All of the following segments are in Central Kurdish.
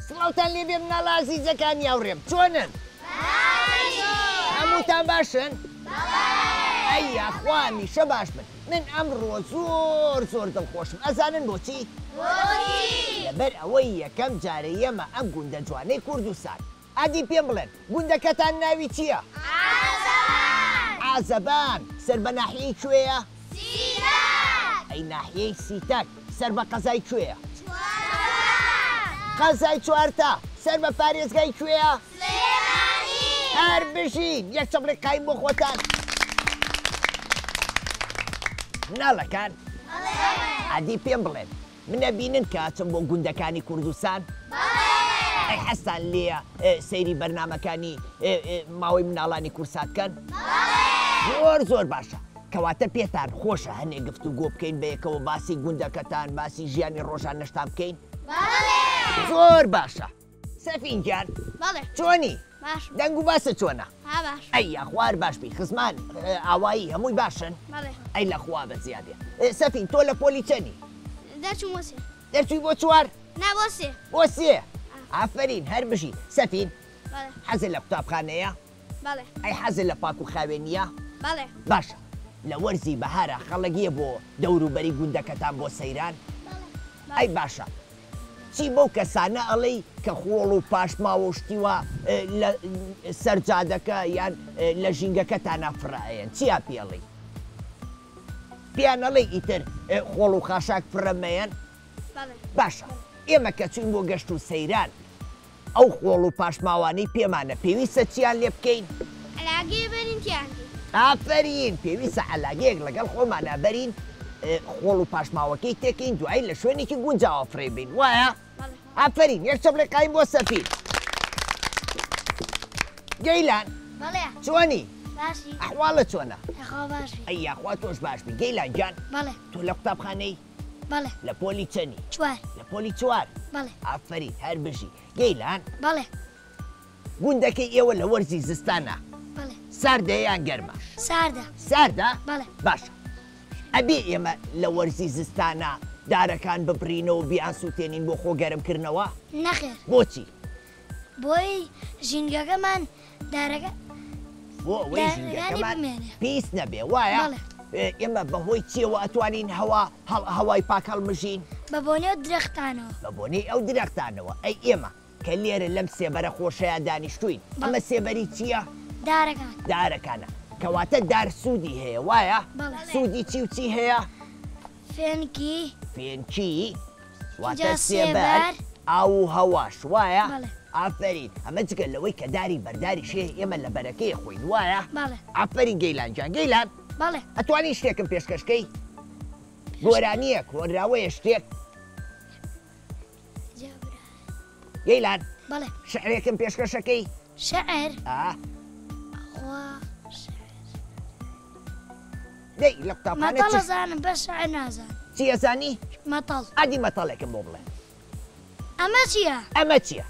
سڵاوتان لێ بێ مناڵە ئازیزەکان یاوڕێم چۆنن؟ هەمووتان باشن؟ ئەی یاخوا میشە باش بن. من ئەمڕۆ زۆر دڵخۆشم. ئەزانن بۆچی؟ لەبەر ئەوەی یەکەم جارە ئێمە ئەم گوندە جوانەی کوردستان. ئادی پێم بڵێن گوندەکەتان ناوی چییە؟ ئازەبان. سەر بە ناحیەی کوێیە؟ سیتاک. ئەی ناحیەی سیتاک سەر بە قەزای کوێیە؟ قەزای چوارتا. سەر بە پارێزگای کوێیە؟ سلێمانی. هەر بژین یەک چەپڵێک قایم بۆ خۆتان. مناڵەکان ئادی پێم بڵێن منە بینن کە چم بۆ گوندەکانی کوردستان؟ ئەی حەستان لێیە سەیری بەرنامەکانی ماوەی مناڵانی کورساتکەن؟ زۆر باشە. کەواتە پێتان خۆشە هەنێ گفتوگۆ بکەین بە یەکەوە باسی گوندەکەتان باسی ژیانی ڕۆژان نەشتان بکەین؟ زۆر باشە. سەفین گیان چۆنی؟ دەنگ و باسە چۆنە؟ ئەی یاخوار باش بی خزمان ئاوایی هەمووی باشن؟ ئەی لەخوا بە زیادێ. سەفین تۆ لە پۆلی چەنی؟ دەرچووی بۆ چوار؟ بۆ سێ. ئافرین هەر بژی. سەفین حەزت لە قوتابخانەیە؟ ئەی حەزت لە پاک و خاوێنیە؟ باشە. لە وەرزی بەهارە خەڵەگیە بۆ دەوروبەری گوندەکەتان بۆ سەیران؟ ئەی باشە. چی بەو کەسانە ئەڵێی کە خۆڵ و پاشماوە و شتیوە لە سەرجادەکە یان لە ژینگەکەتانە فڕایەن چیا پێڵی؟ پیان ئەڵێی ئیتر خۆڵ و خاشاک فڕەمەیەن؟ باشە. ئێمە کە چوین بۆ گەشت و سەیران ئەو خۆڵ و پاشماوانەی پێمانە پێویستە چیان لێ بکەین؟ ئافرین پێویستە عەلاگەیەک لەگەڵ خۆمانە بەرین خۆڵ و پاشماوەکەی تێکەین دوایی لە شوێنێکی گونجاوە فڕێبین وایە؟ ئافرین یەک چەپڵێک قایم بۆ سەفین. گەیلان چۆنی؟ ئەحواڵە چۆنە؟ ئەی یاخوا تۆش باش بی. گەیلان گیان تۆ لە قوتابخانەی؟ لە پۆلی چەنی؟ لە پۆلی چوار. ئافرین هەر بژی. گەیلان گوندەکەی ئێوە لە وەرزی زستانە ساردە یان گەرمە؟ ساردە؟ باشە. ئەبێ ئێمە لە وەرزی زستانە دارەکان ببڕینەوە بیان سووتێنین بۆ خۆ گەرمکردنەوە؟ نەخێر. بۆچی؟ بۆی ژینگەکەمان دارەکە پێویست نەبێ وایە؟ ئێمە بەهۆی چیەوە ئەتوانین هەوای پاک هەڵمژین؟ بە بۆنەی ئەو درەختانەوە. بە بۆنەی ئەو درەختانەوە. ئەی ئێمە کە لێرە لەم سێبەرە خۆشەیە دانیشتوین ئەمە سێبەری چییە؟ دارەکانە. کەواتە دار سوودی هەیە وایە؟ سوودی چی و چی هەیە؟ فێنکی واتە سێبەر ئاو و هەواش وایە؟ ئافرین ئەمە جگە لەوەی کە داری بەرداری شێ ئێمە لە بەرەکەی خۆین وایە؟ بەڵێ ئافرین گەیلان جان گەیلان بەڵێ ئەتوانی شتێکم پێشکەشکەی گۆرانیە کۆنراوەیە شتێک گەیلان بەڵێ شعرێکم پێشکەشەکەی شعر ئا خوا دەی لە قوتابخانە مەتەڵ ئەزانم بەس شعر نازانم چی ئەزانی؟ مەتەڵ ئادی مەتەڵێکم بۆ بڵێ ئەمە چییە؟ ئەمە چییە؟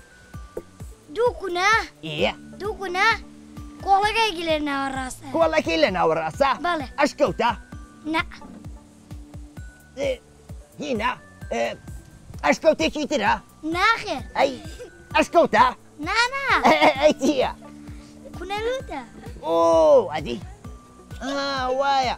دوو کونا ئێ دوو کونا کۆڵەکەیکی لێ ناوەڕاستە کۆڵەکەی لە ناوەڕاستە؟ بەڵێ ئەشکەوتە؟ نە هینا ئەشکەوتێکی ترە؟ ناخێر ئەی ئەشکەوتە؟ نانا ئەی چییە؟ کونەلووتە ئۆ ئەدی وایە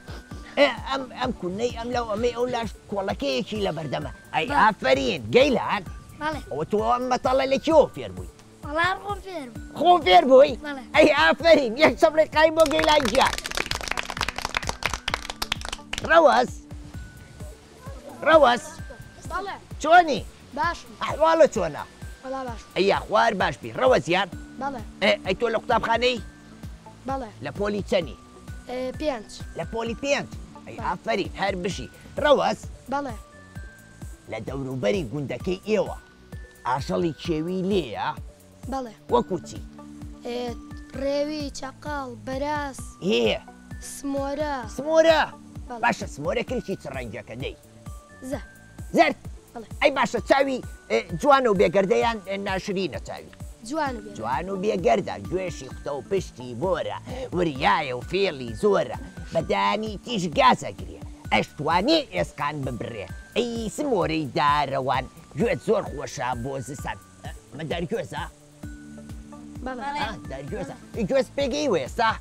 ئەم کونەی ئەم لەو ئەمەی ئەو لاش کۆڵەکەیەکی لە بەردەمە ئەی ئافرین گەیلان بەڵێ ئەوە تۆ ئەم مەتەڵە لەکیەوە فێر بووی؟ وەڵام خۆم فێر خۆ فێر بووی؟ بەڵێ ئەی ئافرین یەک چەپڵی قایم بۆ گەیلان گیان ڕەوەز ڕەوەز بەڵێ چۆنی؟ باشم ئەحواڵە چۆنە؟ وەڵا باش ئەی خوار باش بی ڕەوەزیان بەڵێ ئەی تۆ لە قوتابخانەی بەڵێ لە پۆلی چەنی؟ پێنج لە پۆلی پێنج ئەی ئافرین هەر بشی ڕەوەز بەڵێ لە دەوروبەری گوندەکەی ئێوە ئاژەڵی کێوی لێیە بەڵێ وەکو چی؟ ڕێوی چەقاڵ بەراز هەیە سمۆرە سمۆرە بەڵێ. باشە سمۆرە کلکی چ ڕەنگەکە دەی زە زەرد بەڵێ. ئەی باشە چاوی جوانە و بێگەردەیان ناشرینە چاوی جوان بێ جوان و بێگەردە گوێشی قوتە و پشتی بۆرە وریایە و فێڵی زۆرە بەدانی تیژ گازەگرێ ئەشتوانی ئێسقان ببرێ ئەی سمۆرەی دارەوان گوێت زۆر خۆشە بۆ زستان مە دەرگوێزە بەڵێ دەرگوێزە گوێز پێگەی وێستا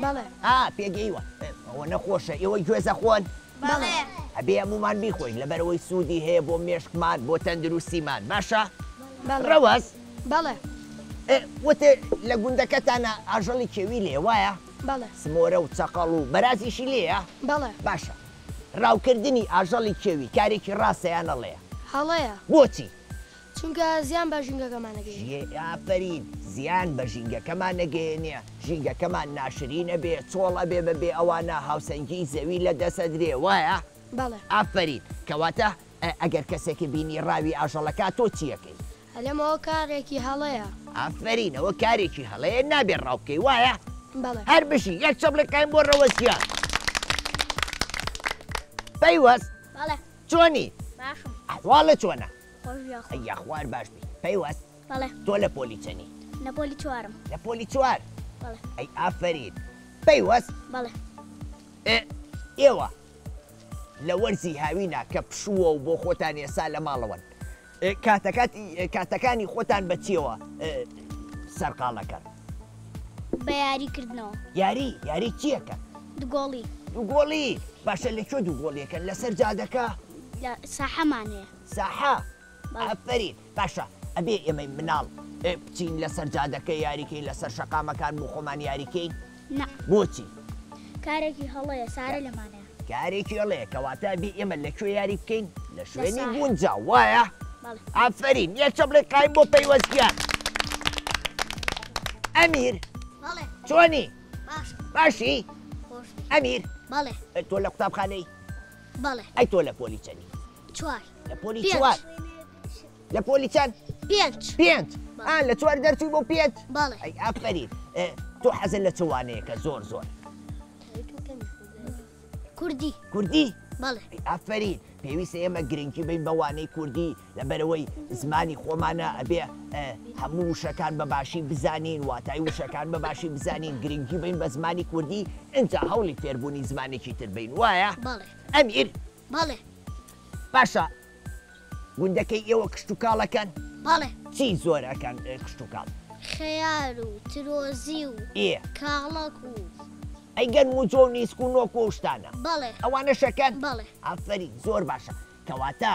بەڵێ پێگەیوە ئەوە نەخۆشە ئێوە گوێزە خۆن بەڵێ ئەبێ هەمومان بیخۆین لەبەرەوەی سوودی هەیە بۆ مێشکمان بۆ تەندروستیمان باشە بەڵێ ڕەوەز بەڵێ وتە لە گوندەکەتانە ئاژەڵی کێوی لێ وایە بەڵێ سمۆرە و چەقەڵ و بەرازیشی لێیە بەڵێ باشە ڕاوکردنی ئاژەڵی کێوی کارێکی ڕاستەیانەڵەیە هەڵەیە بۆچی چونکە زیان بە ژینگەکەمانەگەی ئافرین زیان بە ژینگەکەمان نەگەێنێ ژینگەکەمان ناشرینە بێ چۆڵە بێ بەبێ ئەوانە هاوسەنگی زەوی لە دەسە درێ وایە بەڵێ ئافرین کەواتە ئەگەر کەسێکی بینی ڕاوی ئاژەڵەکە تۆ چیەکەی لەمەوە کارێکی هەڵەیە ئافرینەوە کارێکی هەڵەیە نابێت ڕاوکەی وایە بەڵێ هەر بشی یەک چەپڵێکایم بۆ ڕەوەزیان پەیوەست بەڵێ چۆنی باشم ئەحواڵە چۆنە خۆش ئەی خوار باش بی پەیوەست بەڵێ تۆ لە پۆلی چەنی لە پۆلی چوارم لە پۆلی چوار بەڵێ ئەی ئافرین پەیوەست بەڵێ ئێوە لە وەرزی هاوینە کە پشووە و بۆ خۆتان ێسا لە ماڵەوەن کاتەکانی خۆتان بە چیەوە سەرقاڵەکەن بە یاریکردنەوە یاری چیەکەن دوگۆڵی دووگۆڵی باشە لەکوێ دووگۆڵیەکەن لەسەر جادەکە لە ساحەمانەیە ساحە ئافرین باشە ئەبێ ئێمەی مناڵ بچین لەسەر جادەکە یاریکەی لەسەر شەقامەکان بۆ خۆمان یاریکەین نە بۆچی کارێکی هەڵەیە سارە لەمانەیە کارێکی هەڵەیە کەواتە بێ ئێمە لەکوێ یاری بکەین لە شوێنی ساحە. گونجا وایە بەڵێ ئافرین یەک چەپڵێ قایم بۆ پەیوەستیان ئەمیر بەڵێ چۆنی باش باشی خۆش ئەمیر بەڵێ تۆ لە قوتابخانەی بەڵێ ئەی تۆ لە پۆلی چەنی چوار لە پۆلی پێنج. چوار لە پۆلی چەند پێنج پێنج لە چوار دەرچووی بۆ پێنج بەڵێ ئەی ئافرین تۆ حەزت لە چوانەیەکە زۆر کوردی کوردی بەڵێ ئافرین پێویستە ئێمە گرنگی بین بەوانەی کوردی لەبەرەوەی زمانی خۆمانە ئەبێ هەموو وشەکان بەباشی بزانین واتای وشەکان بەباشی بزانین گرنگی بین بە زمانی کوردی ئینجا هەوڵی فێربوونی زمانێکی تر بین وایە بەڵێ ئەمیر بەڵێ باشە گوندەکەی ئێوە کشت و کاڵەکەن بەڵێ چی زۆرەکەن کشت و کاڵ خەیار و ترۆزی و کاڵک و ئەیگەن و جۆ و نیسک و نۆک و شتانە بەڵێ ئەوانە شەکەن بەڵێ ئافرین زۆر باشە کەواتە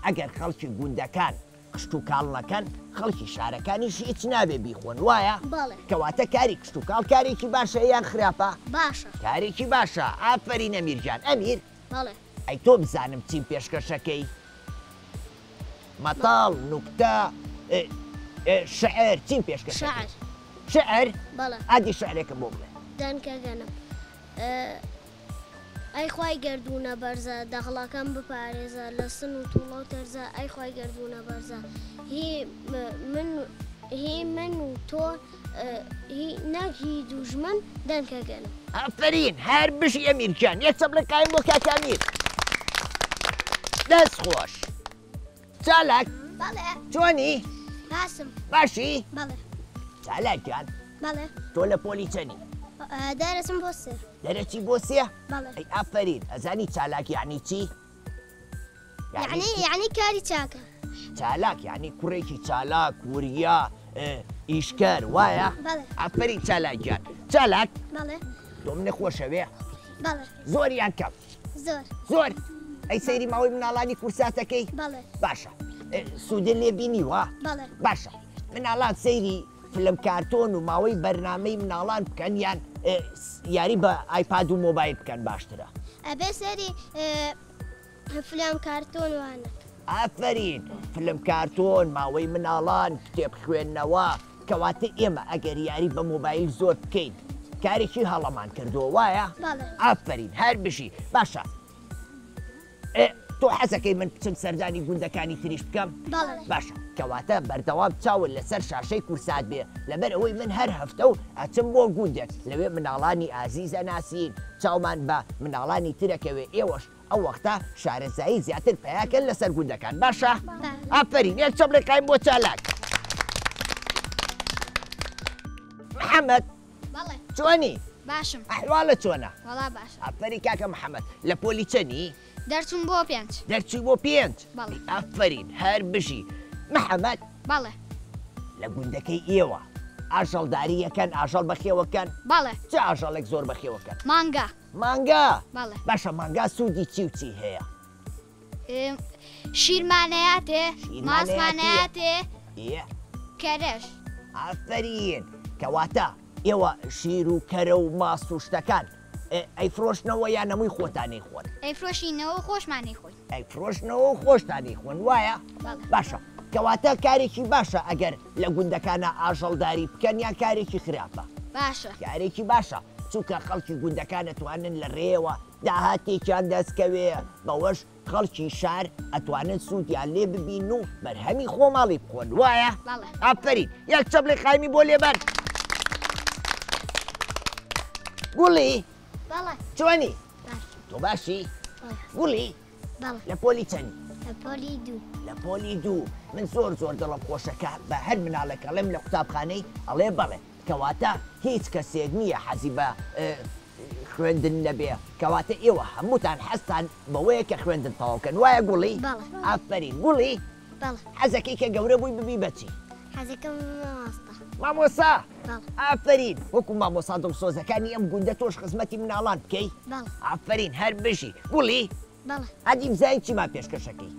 ئەگەر خەڵکی گوندەکان کشت و کاڵەکەن خەڵکی شارەکانیش هیچ نابێ بیخۆن وایە بەڵێ کەواتە کاری کشت و کاڵ کارێکی باشە یان خراپە باشە کارێکی باشە ئافرین ئەمیرجان ئەمیر بەڵێ ئەی تۆ بزانم چیم پێشکەشەکەی مەتاڵ نوکتە شعر چیم پێشکەش شعر شعر بەڵێ ئادی شعرێکم بۆ بڵێ دەنکە گەنم ئەی خوای گردوونە بەرزە دەغڵەکەم بپارێزە لە سن و تووڵە و تەرزە ئەی خوای گردوونە بەرزە هی من و تۆ نەک هی دوژمن دەنکە گەنم ئافرین هەر بشی ئەمیرجان یەک چەپڵە قایم بۆ کاکامیر دەست خۆش چالاک بەڵێ چۆنی باسم باشی بەڵێ چالاکیان بەڵێ تۆ لە پۆلی چەنی دەرەچم بۆ سێ دەرەچی بۆ سێ بەڵێ ئەی ئافرین ئەزانی چالاک یعنی چی یعنی کاری چاکە چالاک یعنی کوڕێکی چالاک وریا ئیشکەر وایە بەڵێ ئافرین چالاکیان چالاک بەڵێ تۆ منە خۆشەوێ بەڵێ زۆریان کەم زۆر زۆر ئەی سەیری ماوەی مناڵانی کورساتەکەی بەڵێ باشە سوودن لێ بینیوە بەڵێ باشە مناڵان سەیری فلم کارتۆن و ماوەی بەرنامەی مناڵان بکەن یان یاری بە ئایپاد و مۆبایل بکەن باشترە ئەبێ سەری فلام کارتۆن وانە ئافرین فلم کارتۆن ماوەی مناڵان کتێب خوێندنەوە کەواتە ئێمە ئەگەر یاری بە مۆبایل زۆر بکەین کارێکی هەڵەمان کردووە وایە بەڵێ ئافرین هەر بشی باشە تۆ حەزەکەی من بچم سەردانی گوندەکانی تریش بکەم بەڵێ باشە کەواتە بەردەوام چاون لەسەر شاشەی کورسات بێ لەبەر ئەوەی من هەر هەفتە و ئەچم بۆ گوندێک لەوێ مناڵانی ئازیزە ناسین چاومان بە مناڵانی ترەکەوێ ئێوەش ئەو وەختە شارەزایی زیاتر پەیاکەن لەسەر گوندەکان باشە ئافرین یەک چەپڵێ قایم بۆ چالاک محەممەد بەڵێ چۆنی باشم ئەحواڵە چۆنە وەڵا باش ئافری کاکە محەممەد لە پۆلی چەنی دەرچوم بۆ پێنج دەرچووی بۆ پێنج بەڵێ ئافرین هەر بشی محەممەد بەڵێ لە گوندەکەی ئێوە ئاژەڵداری یەکەن ئاژەڵ بەخێوەکەن بەڵێ چه ئاژەڵێک زۆر بەخێوەکەن مانگا مانگا بەڵێ باشە مانگا سوودی چی و چی هەیە شیرمانەیە تێ شیرمانەیە ماسمانەیە تێ ئێ کەرەش ئافرین کەواتە ئێوە شیر و کەرە و ماس و شتەکان ئەیفرۆشنەوە یان نەمووی خۆتانەی خۆن ئەیفرۆشینەوە خۆشمانی خۆی ئەیفرۆشنەوە و خۆشتانی خۆن وایە باشە کەواتە کارێکی باشە ئەگەر لە گوندەکانە ئاژەڵداری بکەن یان کارێکی خراپە باشە کارێکی باشە چونکە خەڵکی گوندەکان دەتوانن لە ڕێوە داهاتێکیان دەستکەوێ بەوەش خەڵکی شار ئەتوانن سوودیان لێ ببین و بەرهەمی خۆماڵی بخۆن وایە ئافرین یەک چەپڵی قایمی بۆ لێبەر گوڵی بەڵێ چۆنی تۆ باشی گوڵی بەڵێ لە پۆلی چەندی لە پۆلی دوو لە پۆلی دوو من زۆر دڵم خۆشەکە بە هەر مناڵێکەڵێم لە قوتابخانەی ئەڵێ بەڵێ کەواتە هیچ کەسێک نییە حەزی بە خوێندن نەبێ کەواتە ئێوە هەمووتان حەستان بەوەیە کە خوێندن تەواوکەن وایە گوڵی ئافرین گوڵی حەزەکەی کە گەورە بووی ببی بەچی حەزەکەم مامۆستا مامۆسا ئافرین وەکو مامۆسا دڵسۆزەکانی ئەم گوندە تۆش خزمەتی مناڵان بکەی ئافرین هەر بژی گوڵی هەدی بزای چیمان پێشکەشەکەی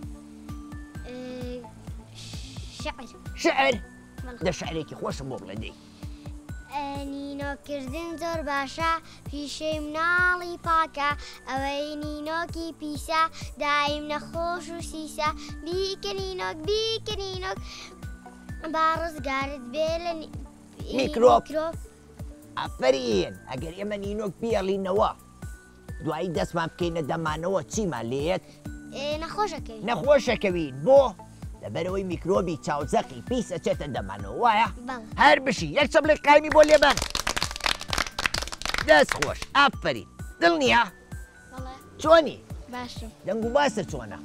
شعر دە شعرێکی خۆشم بۆ بڵێ دەی نینۆکردن زۆر باشە پیشەی مناڵی پاکە ئەوەی نینۆکی پیسە دایم نەخۆش و سیسە بیکەنینۆک بیکەنینۆک با ڕزگارت بێ لە میکرۆب ئافرین ئەگەر ئێمە نینۆک بیێڵینەوە دوایی دەستمان بکەینە دەمانەوە چیمان لێت نەخۆشەکەوین بۆ لەبەرەوەی میکرۆبی چاوزەقی پیس ئەچێتە دەمانەوە وایە هەر بشی یەک چەپڵێ قایمی بۆ لێبەر دەست خۆش ئافرین دڵ نییە چۆنی دەنگ و باسە چۆنە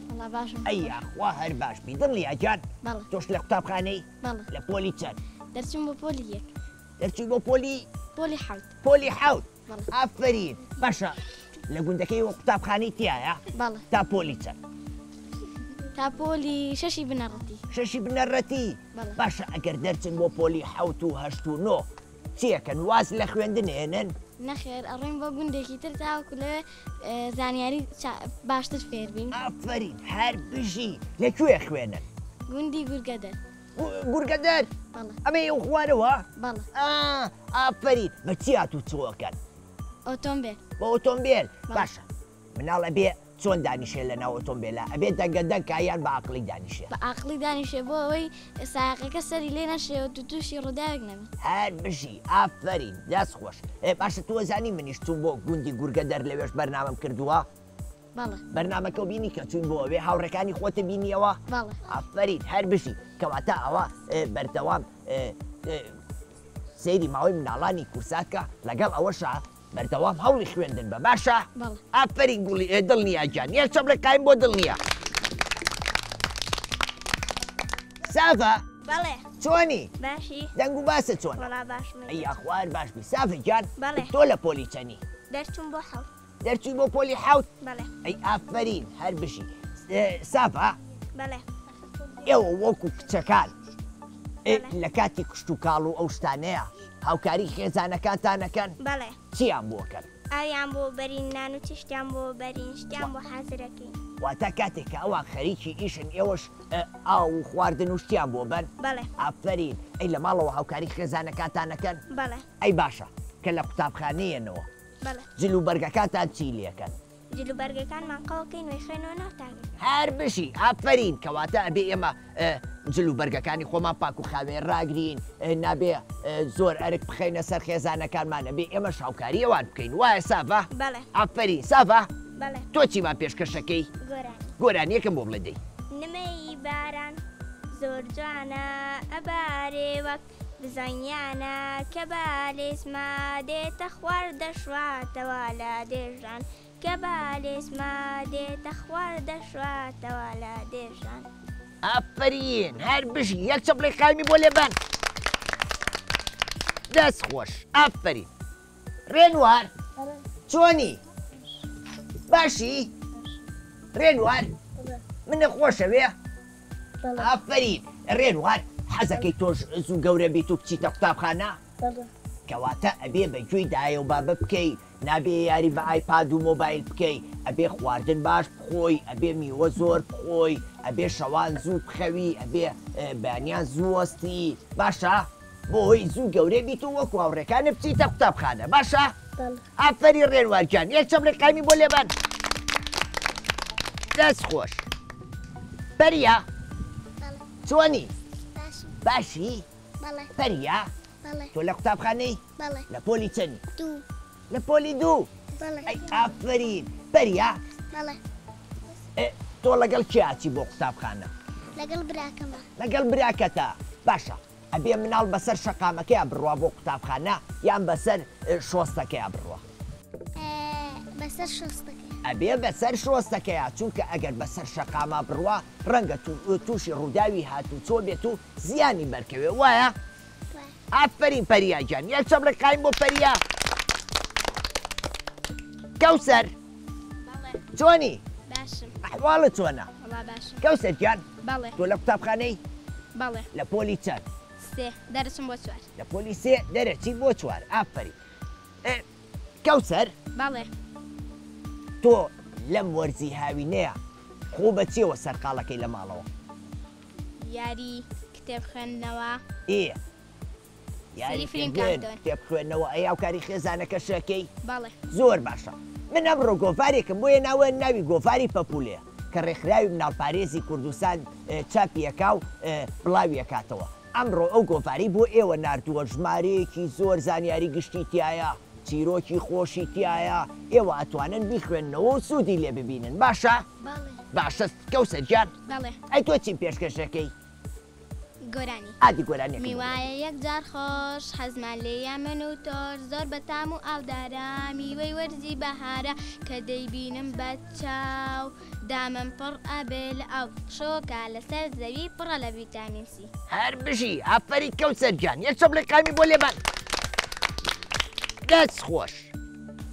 ئەی یاخوا هەر باش بی دڵ نییە گیان تۆش لە قوتابخانەی لە پۆلی چەند دەرچوم بۆ پۆلی یەک دەرچووی بۆ پۆلی حەوت پۆلی حەوت ئافرین باشە لە گوندەکەی وە قوتابخانەی تایە تا پۆلی چەند تا پۆلی شەشی بنەڕەتی شەشی بنەڕەتی باشە ئەگەر دەرچن بۆ پۆلی حەوت و هەشت و نۆ چیەکەن واز لە خوێندن هێنن نەخێر ئەڕۆین بۆ گوندێکی تر تاوەکو لەوێ زانیاری باشتر فێربین ئافرین هەر بژی لەکوێ خوێنن گوندی گورگەدەر گورگەدەر ئەمە ئێو خوارەوە ئافرین بە چی هاتوو چۆکەن ئۆتۆمبیل بە ئۆتۆمبیل باشە مناڵە بێ چۆن دانیشێ لە ناو ئۆتۆمبیلە ئەبێت دەنگەدەنکە یان بە عەقڵی دانیشێ بە عەقڵی دانیشێ بۆ ئەوەی سایقەکە سەری لێ نەشێ و تووشی ڕووداوێک نەبێت. هەر بژی ئافرین دەست خۆش. باشە تۆ زانی منیش چوون بۆ گوندی گورگە دەر لەوێش بەرنامەم کردووە؟ بەڵێ. بەرنامەکە بینی کە چوون بۆ ئەوێ هاوڕەکانی خۆتە بینیەوە؟ بەڵێ. ئافرین هەر بژی کەواتە ئەوە بەردەوام سەیری ماوەی مناڵانی کورساکە لەگەڵ ئەوەشە بەردەوام هەوڵی خوێندن بە باشە؟ بەڵێ. ئافرین گوڵی دڵنیاجان یەک چەبلەکایم بۆ دڵنیە. سافە بەڵێ چۆنی؟ باشی دەنگ و باسە چۆن؟ وەڵا باشم ئەی خوار باشبی سافە گیان بەڵێ. تۆ لە پۆلی چەنی؟ دەرچوون بۆ حەوت دەرچووی بۆ پۆلی حەوت؟ بەڵێ ئەی ئافرین هەر بشی سافە بەڵێ ئێوە وەکو کچەکان لە کاتی کشت و کاڵ و ئەو شتانەیە هاوکاری خێزانەکانتانەکەن بەڵێ چیان بۆکەن؟ ئاویان بۆ بەرین نان و چشتیان بۆ بەرین شتیان بۆ حازرەکەین واتە کاتێککە ئەوان خەریکی ئیشن ئێوەش ئاو و خواردن و شتیان بۆ بەن؟ بەڵێ ئافرین ئەی لە ماڵەوە هاوکاری خێزانەکانتانەکەن؟ بەڵێ ئەی باشە کە لە قوتابخانەیەنەوە بەڵێ جل و بەرگەکانتان چی لێکەن؟ جلو بەرگەکانمان قەوەکەین وی خوێنەوە ناوتاگەن هەر بشی ئافرین کەواتە ئەبێ ئێمە جل و بەرگەکانی خۆمان پاک و خاوێن ڕاگرین نابێ زۆر ئەرک بخەینە سەر خێزانەکانمان ئەبێ ئێمە شاوکاری ئەوان بکەین وایە سافە؟ بەڵێ ئافرین سافە بەڵێ تۆ چیمان پێشکەشەکەی؟ گۆران گۆرانیەکەم بۆ بڵێ دەی نمەی باران زۆر جوانە ئەبارێ وەک بزانیانە کە بالێسما دێتە خوار دەشواتەوە لە دێژان کە بالێسما دێتە خوار دەشواتەوە لە دێژان ئافرین هەر بژی یەک چەپڵی قایمی بۆ لێبەن دەست خۆش ئافرین ڕێنوار چۆنی باشی ڕێنوار منە خۆشەوێ ئافرین ڕێنوار حەزەکەی تۆش زوو گەورە بیت و بچیتە قوتابخانە کەواتە ئەبێ بەگوێی دایە و بابە بکەی نابێ یاری بە ئایپاد و مۆبایل بکەی ئەبێ خواردن باش بخۆی ئەبێ میوە زۆر بخۆی ئەبێ شەوان زوو بخەوی ئەبێ بەیانیان زوو وەستی باشە بۆ هۆی زوو گەورە بیت و وەکو هاوڕێکانە بچیتە قوتابخانە باشە؟ ئافەری ڕێنوارگیان یەک چەمرێک قایمی بۆ لێبەن دەست خۆش پەریا چۆنی باشی بەڵێ پەریا بەڵێ تۆ لە قوتابخانەی بەڵێ لە پۆلی چەندی دوو لە پۆلی دوو بەڵێ ئەی ئافرین پەریا بەڵێ تۆ لەگەڵ کیاچی بۆ قوتابخانە لەگەڵ براکەمە لەگەڵ براکەتە باشە ئەبێ مناڵ بەسەر شەقامەکەیان بڕوا بۆ قوتابخانە یان بەسەر شۆستەکەیان بڕوا بەسەر شۆستەکە ئەبێ بەسەر شۆستەکەیە چونکە ئەگەر بەسەر شەقامە بڕوا ڕەنگە تووشی ڕووداوی هاتوو چۆ بێت و زیانی بەرکەوێ وایە؟ ئافرین پەریاجان یەک چەمرێک قایم بۆ پەریا کەوسەر چۆنی؟ باشم ئەحواڵت چۆنە؟ وەڵا باشم کەوسەر گیان بەڵێ تۆ لە قوتابخانەی بەڵێ لە پۆلی چەند؟ سێ دەرچم بۆ چوار لە پۆلی سێ دەرەچی بۆ چوار ئافرین کەوسەر بەڵێ تۆ لەم وەرزی هاوینەیە خۆ بە چێوە سەرقاڵەکەی لە ماڵەوە؟ یاری کتێب خوێندنەوە ئێ سەری فیلم کارتۆن کتێب خوێندنەوە ئەی هاوکاری خێزانەکە شەکەی بەڵێ زۆر باشە من ئەمڕۆ گۆڤارێکم بۆیە ناوە ناوی گۆڤاری پەپولەیە کە ڕێکخراوی مناڵپارێزی کوردستان چاپیەکا و بڵاویەکاتەوە ئەمڕۆ ئەو گۆڤاری بۆ ئێوە ناردووە ژمارەیەکی زۆر زانیاری گشتی تایە چیرۆکی خۆشی تایە ئێوە ئەتوانن بیخوێننەوە و سوودی لێ ببینن باشە؟ باشە کەوسەر گیان بەڵێ ئەی تۆ چیم پێشکەشەکەی؟ گۆرانی ئادی گۆرانی میوایە یەکجار خۆش حەزمان لێیە من و تۆش زۆر بەتام و ئاودارە میوەی وەرزی بەهارە کە دەیبینم بە چاو دامم پڕ ئەبێ لە ئەو شۆکە لەسەر زەوی پڕە لە ڤیتامین سی هەر بژی ئافەری کەوسەر گیان یەک چەپڵێک قامی بۆ لێبەن دەست خۆش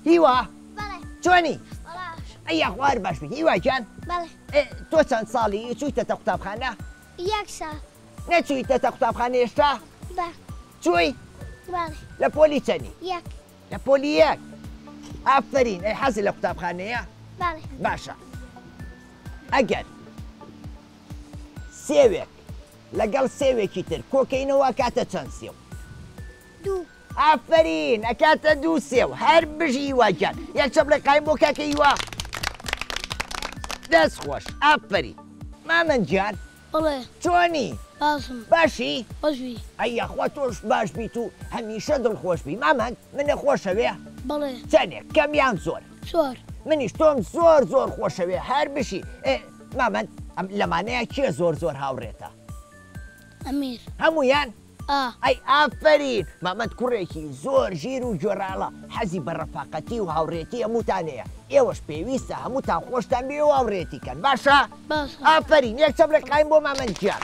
هیوا بەڵێ چۆنی؟ بەڵاش ئەی خوار باش بی هیوا گیان بەڵێ تۆ چەند ساڵی چوویتە قوتابخانە؟ یەک ساڵ نەچوویتە قوتابخانە هێشتا؟ بە چووی؟ بەڵێ لە پۆلی چەندی؟ یەک لە پۆلی یەک ئافرین ئەی حەزی لە قوتابخانەیە؟ بەڵێ باشە ئەگەر سێوێک لەگەڵ سێوێکی تر کۆکەینەوە کاتە چەند سێو؟ دوو ئافرین ئەکاتە دوو سێو هەر بژی هیواگیان یەک چەپڵێک قایم بۆ کاکە هیوا دەست خۆش ئافرین مامەند گیان بەڵێ چۆنی باشم باشی بەشوی ئەیەخوا تۆش باش بیت و هەمیشە دڵخۆش بی مامەند منە خۆشەوێ بەڵێ چەندێک کەمیان زۆر چوار منیش تۆم زۆر زۆر خۆشەوێ هەر بشی مامەند لەمانەیە کێ زۆر زۆر هاوڕێتە ئەمیر هەمویان ئا ئەی ئافرین مامەند کوڕێکی زۆر ژیر و جۆراڵە حەزی بە ڕەفاقەتی و هاوڕێتی هەمووتانەیە ئێوەش پێویستە هەمووتان خۆشتان بێ و هاوڕێتیکەن باشە باش ئافرین یەک چەپ لە قایم بۆ مامەند گیان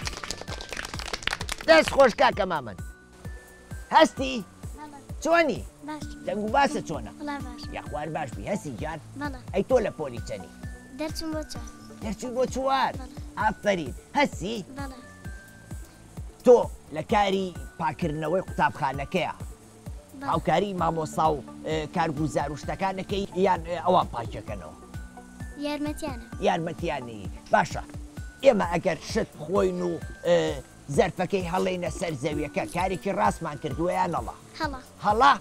دەست خۆش کاکە مامەند هەستی چۆنی باش دەنگ و باسە چۆنە بەڵا باش یاخوار باش بی هەستی گیان بەڵا ئەی تۆ لە پۆلی چەنی دەرچم بۆ چوار دەرچوی بۆ چوار ئافرین هەستی بەڵا تۆ لە کاری پاکردنەوەی قوتابخانەکەیە هاوکاری مامۆسا و کارگوزار و شتەکانەکەی یان ئەوان پاکەکەنەوە یارمەتیانە یارمەتیانی باشە ئێمە ئەگەر شت خۆین و زەرفەکەی هەڵێنە سەر زەویەکە کارێکی ڕاستمان کردووە یان نەڵا هەڵا هەڵا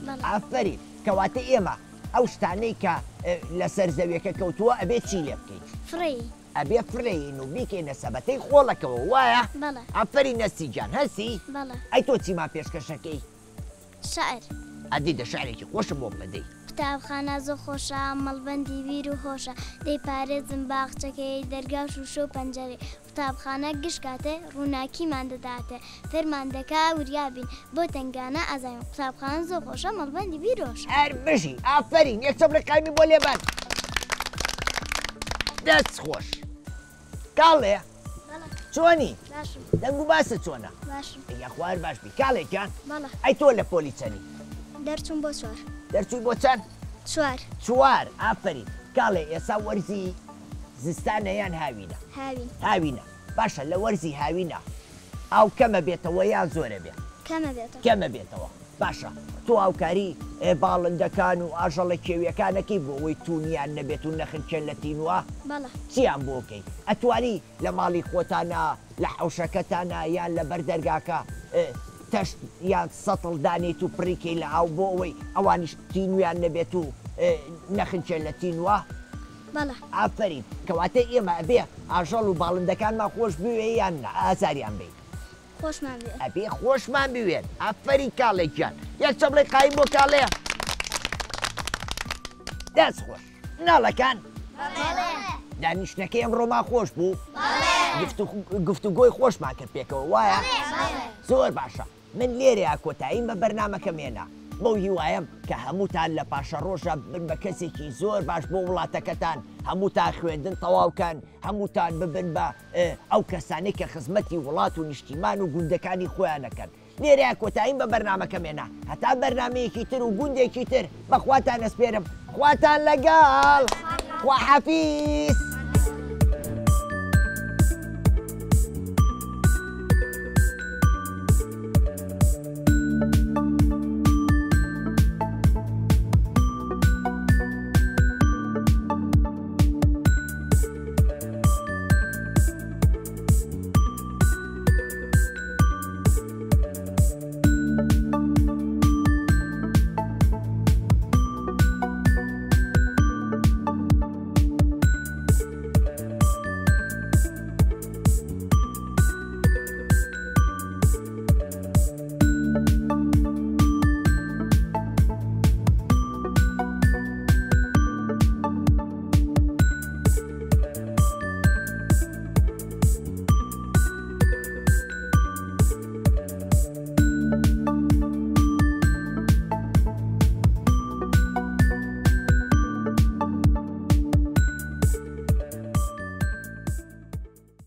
بەڵا ئافرین کەواتە ئێمە ئەو شتانەی کە لەسەر زەویەکە کەوتووە ئەبێ چی لێ بکەین فڕی ئەبێ فرین و بیکەینە سەبەتەی خۆڵەکەەوە وایە بەڵا ئافرین نەسیجان هەسی بەڵا ئەی تۆ چیمان پێشکەشەکەی شعر ئەدی دە شعرێکی خۆشم بۆ بڵێدەی قوتابخانە زۆر خۆشە مەڵبەندی بیر و هۆشە دەی پارێزم باخچەکەی دەرگا و شوشە و پەنجەرێ قوتابخانە گشتکاتێ ڕووناکیمان دەداتێ فێرمان دەکا وریابین بۆ تنگانە ئازایم قوتابخانە زۆر خۆشە مەڵبەندی بیرۆش هەر بژی ئافرین یەکچەم لە قایمی بۆ لێبان دەست خۆش کاڵێ چۆنی باشم دەنگ و باسە چۆنە باشم یاخوار باش بی کاڵێکیان بەڵا ئەی تۆ لە پۆلی چەنی دەرچم بۆ چوار دەرچووی بۆ چەند چوار چوار ئافرین کاڵێ ئێستا وەرزی زستانە یان هاوینە هاوین هاوینە باشە لە وەرزی هاوینە ئاو کەمە بێتەوە یان زۆرە بێت کەمە بێتەوە کەمە بێتەوە باشە تۆ هاوکاری باڵندەکان و ئاژەڵە کێویەکانەکەی بۆ ئەوەی تونیان نەبێت و نەخنچێن لە تینوە بەڵا چیان بۆکەی ئەتوانی لە ماڵی خۆتانە لە حوشەکەتانە یان لە بەردەرگاکە تەشت یان سەتڵ دانیت و پڕیکەی لە ئاو بۆ ئەوەی ئەوانیش تینویان نەبێت و نەخنچێن لە تینوە بەڵا ئافرین کەواتە ئێمە ئەبێ ئاژەڵ و باڵندەکانمان خۆش بوێ یان ئازاریان بێت خۆشمان بێ ئەبێ خۆشمان بوێن ئافرین کاڵێکیان یەک چەم لێ قایم بۆ کاڵەیە دەست خۆش ناڵەکان دانیشتەکەی ئەمڕۆمان خۆش بوو گفتوگۆی خۆشمان کرد پێکەوە وایە زۆر باشە من لێرەیە کۆتاییم بە بەرنامەکەم هێنا بەو هیوایم کە هەمووتان لە پاشە ڕۆژە بن بە کەسێکی زۆر باش بۆ وڵاتەکەتان هەمووتان خوێندن تەواوکەن هەمووتان ببن بە ئەو کەسانەی کە خزمەتی وڵات و نیشتیمان و گوندەکانی خۆیانەکەن لێرەیە کۆتاییم بە بەرنامەکەم هێنا هەتا بەرنامەیەکی تر و گوندێکی تر بەخواتان ئەسپێرم خواتان لەگەڵ خواحافیز